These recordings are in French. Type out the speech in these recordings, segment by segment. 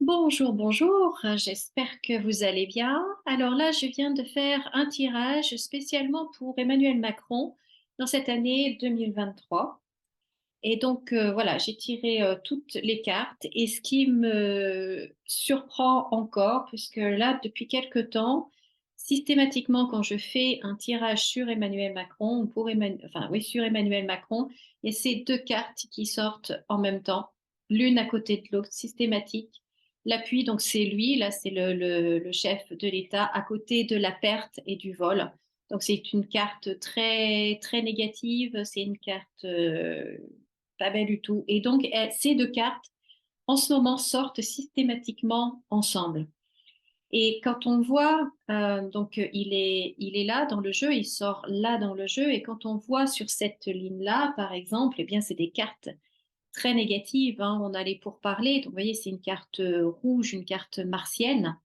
Bonjour, bonjour, j'espère que vous allez bien. Alors là, je viens de faire un tirage spécialement pour Emmanuel Macron dans cette année 2023. Et donc, voilà, j'ai tiré toutes les cartes. Et ce qui me surprend encore, puisque là, depuis quelque temps, systématiquement, quand je fais un tirage sur Emmanuel Macron, ou pour enfin, oui, sur Emmanuel Macron, il y a ces deux cartes qui sortent en même temps, l'une à côté de l'autre, systématique. L'appui, donc c'est lui, là, c'est le chef de l'État, à côté de la perte et du vol. Donc c'est une carte très très négative, c'est une carte pas belle du tout. Et donc ces deux cartes en ce moment sortent systématiquement ensemble. Et quand on voit donc il est là dans le jeu, il sort là dans le jeu. Et quand on voit sur cette ligne-là, par exemple, eh bien c'est des cartes très négatives, hein. On a les pourparlers. Donc vous voyez, c'est une carte rouge, une carte martienne.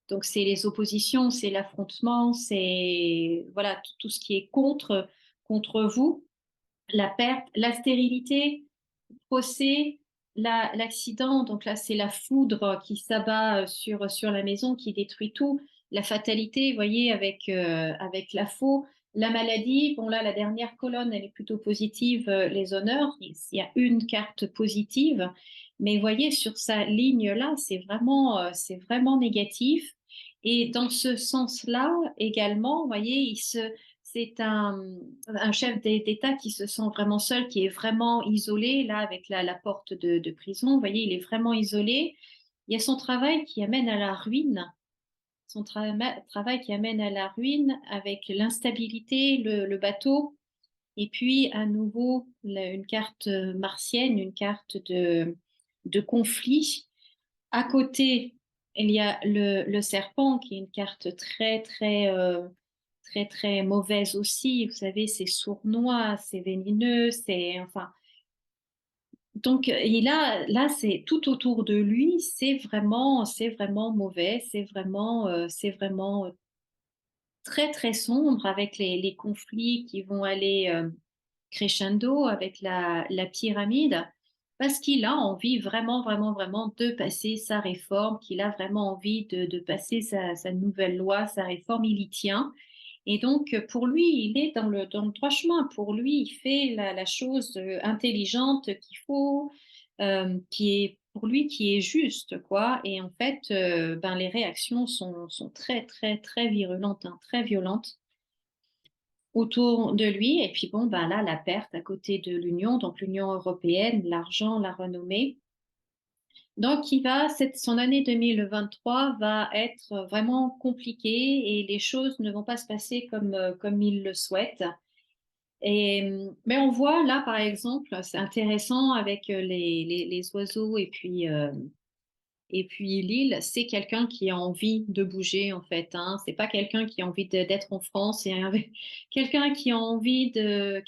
Donc c'est les oppositions, c'est l'affrontement, c'est voilà tout ce qui est contre vous, la perte, la stérilité, le procès, l'accident. Donc là c'est la foudre qui s'abat sur la maison, qui détruit tout. La fatalité, vous voyez, avec la faux, la maladie. Bon là la dernière colonne elle est plutôt positive, les honneurs. Il y a une carte positive, mais vous voyez sur sa ligne là c'est vraiment négatif. Et dans ce sens-là également, vous voyez, c'est un chef d'État qui se sent vraiment seul, qui est vraiment isolé, là, avec la porte de prison. Vous voyez, il est vraiment isolé. Il y a son travail qui amène à la ruine, travail qui amène à la ruine avec l'instabilité, le bateau, et puis à nouveau une carte martienne, une carte de conflit. À côté, il y a le serpent, qui est une carte très, très mauvaise aussi. Vous savez, c'est sournois, c'est venimeux, c'est, enfin. Donc, là, c'est tout autour de lui, c'est vraiment mauvais, c'est vraiment très, très sombre avec les conflits qui vont aller crescendo avec la pyramide, parce qu'il a envie vraiment, vraiment, vraiment de passer sa réforme, qu'il a vraiment envie de passer sa nouvelle loi, sa réforme, il y tient. Et donc, pour lui, il est dans le droit chemin. Pour lui, il fait la chose intelligente qu'il faut, qui est pour lui qui est juste, quoi. Et en fait, ben, les réactions sont très, très, très virulentes, hein, très violentes autour de lui. Et puis bon, ben là, la perte à côté de l'Union, donc l'Union européenne, l'argent, la renommée. Donc, son année 2023 va être vraiment compliquée et les choses ne vont pas se passer comme il le souhaite. Mais on voit là, par exemple, c'est intéressant avec les oiseaux et puis l'île, c'est quelqu'un qui a envie de bouger en fait, hein. C'est pas quelqu'un qui a envie d'être en France, c'est quelqu'un qui a envie de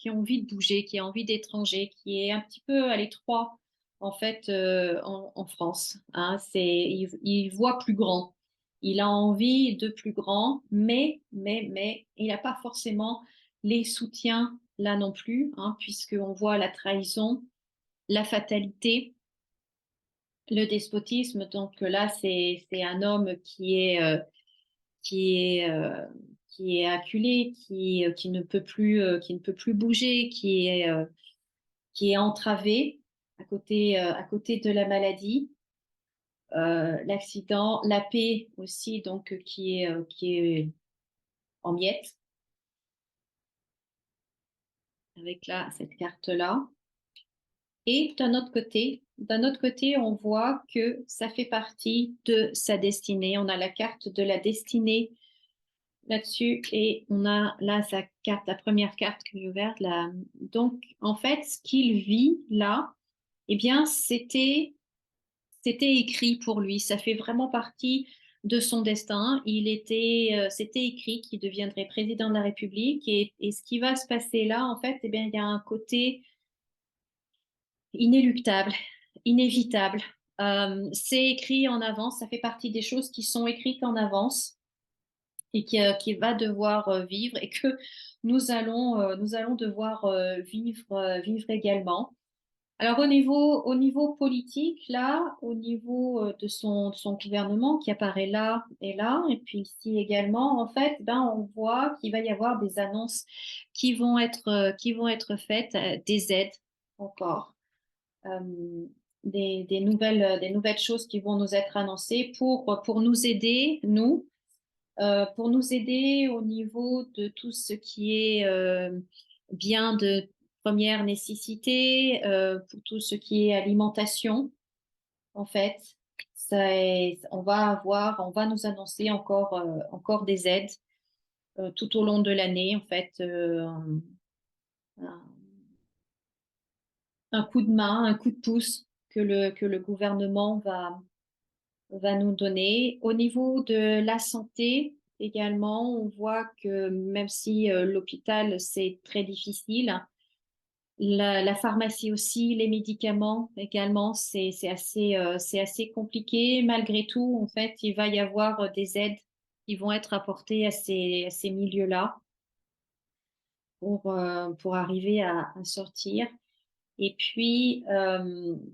bouger, qui a envie d'étranger, qui est un petit peu à l'étroit en fait en France, hein. Il voit plus grand, il a envie de plus grand, mais il n'a pas forcément les soutiens là non plus, hein, puisqu'on voit la trahison, la fatalité, le despotisme. Donc là, c'est un homme qui est qui est acculé, qui ne peut plus bouger, qui est entravé à côté de la maladie, l'accident, la paix aussi, donc qui est en miettes avec là cette carte-là. Et d'un autre côté, on voit que ça fait partie de sa destinée. On a la carte de la destinée là-dessus et on a là sa carte, la première carte que j'ai ouverte là. Donc, en fait, ce qu'il vit là, eh bien, c'était écrit pour lui. Ça fait vraiment partie de son destin. C'était écrit qu'il deviendrait président de la République et ce qui va se passer là, en fait, eh bien, il y a un côté inéluctable, inévitable. C'est écrit en avance, ça fait partie des choses qui sont écrites en avance et qui va devoir vivre et que nous allons devoir vivre également. Alors au niveau politique, là, au niveau de son gouvernement qui apparaît là et là, et puis ici également, en fait, ben, on voit qu'il va y avoir des annonces qui vont être faites, des aides encore, euh, des nouvelles choses qui vont nous être annoncées pour nous aider, pour nous aider au niveau de tout ce qui est bien de première nécessité, pour tout ce qui est alimentation, en fait. On va nous annoncer encore des aides tout au long de l'année, en fait, un, un coup de main, un coup de pouce que le gouvernement va nous donner. Au niveau de la santé également, on voit que même si l'hôpital, c'est très difficile, la pharmacie aussi, les médicaments également, c'est assez compliqué. Malgré tout, en fait, il va y avoir des aides qui vont être apportées à ces milieux-là pour arriver à sortir. Et puis,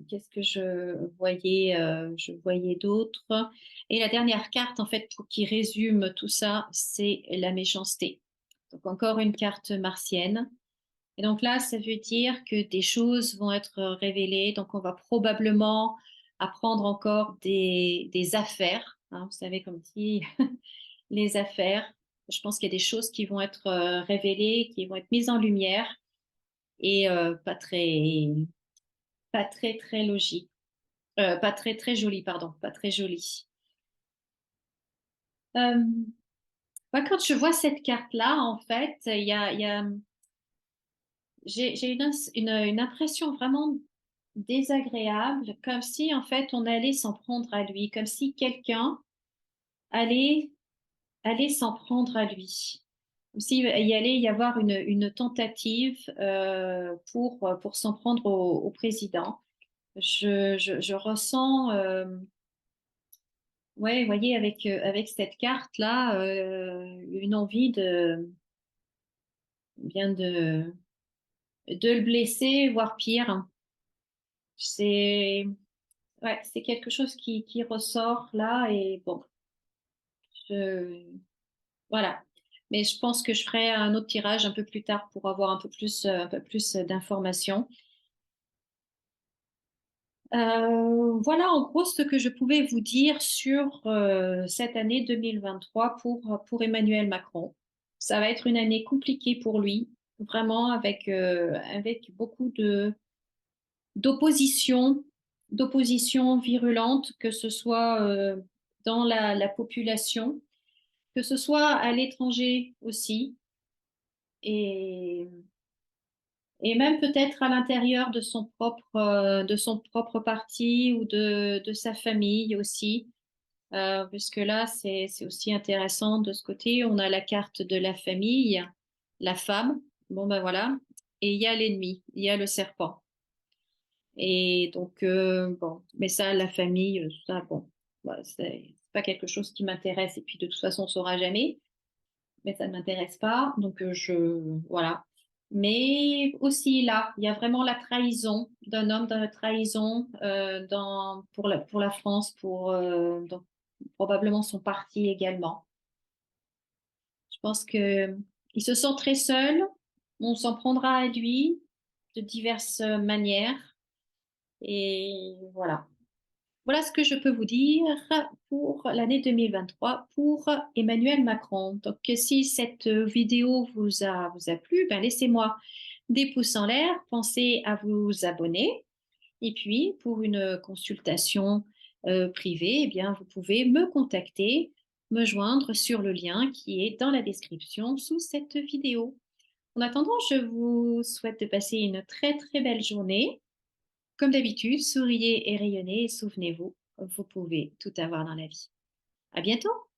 qu'est-ce que je voyais d'autre? Et la dernière carte, en fait, qui résume tout ça, c'est la méchanceté. Donc, encore une carte martienne. Et donc là, ça veut dire que des choses vont être révélées. Donc, on va probablement apprendre encore des affaires, hein, vous savez, comme dit les affaires. Je pense qu'il y a des choses qui vont être révélées, qui vont être mises en lumière et pas très très logique, pas très très joli, pardon, pas très joli. Euh, Moi, quand je vois cette carte-là, en fait, j'ai une impression vraiment désagréable, comme si en fait on allait s'en prendre à lui, comme si quelqu'un allait s'en prendre à lui, comme s'il y allait y avoir une tentative pour s'en prendre au président. Je ressens. Ouais, vous voyez, avec cette carte-là, une envie bien de le blesser, voire pire. C'est ouais, c'est quelque chose qui ressort là et bon, je, voilà. Mais je pense que je ferai un autre tirage un peu plus tard pour avoir un peu plus d'informations. Voilà en gros ce que je pouvais vous dire sur cette année 2023 pour Emmanuel Macron. Ça va être une année compliquée pour lui, vraiment avec beaucoup d'opposition, d'opposition virulente, que ce soit dans la population, que ce soit à l'étranger aussi, et, et même peut-être à l'intérieur de son propre parti ou de sa famille aussi. Puisque là, c'est aussi intéressant de ce côté. On a la carte de la famille, la femme, bon ben voilà, et il y a l'ennemi, il y a le serpent. Et donc, bon, mais ça, la famille, ça, bon, bah, c'est pas quelque chose qui m'intéresse, et puis de toute façon, on saura jamais, mais ça ne m'intéresse pas, donc voilà. Mais aussi là, il y a vraiment la trahison d'un homme, dans la trahison pour la France, donc, probablement son parti également. Je pense que il se sent très seul. On s'en prendra à lui de diverses manières. Et voilà. Voilà ce que je peux vous dire pour l'année 2023 pour Emmanuel Macron. Donc, si cette vidéo vous a plu, ben laissez-moi des pouces en l'air. Pensez à vous abonner. Et puis, pour une consultation privée, eh bien, vous pouvez me contacter, me joindre sur le lien qui est dans la description sous cette vidéo. En attendant, je vous souhaite de passer une très très belle journée. Comme d'habitude, souriez et rayonnez et souvenez-vous, vous pouvez tout avoir dans la vie. À bientôt!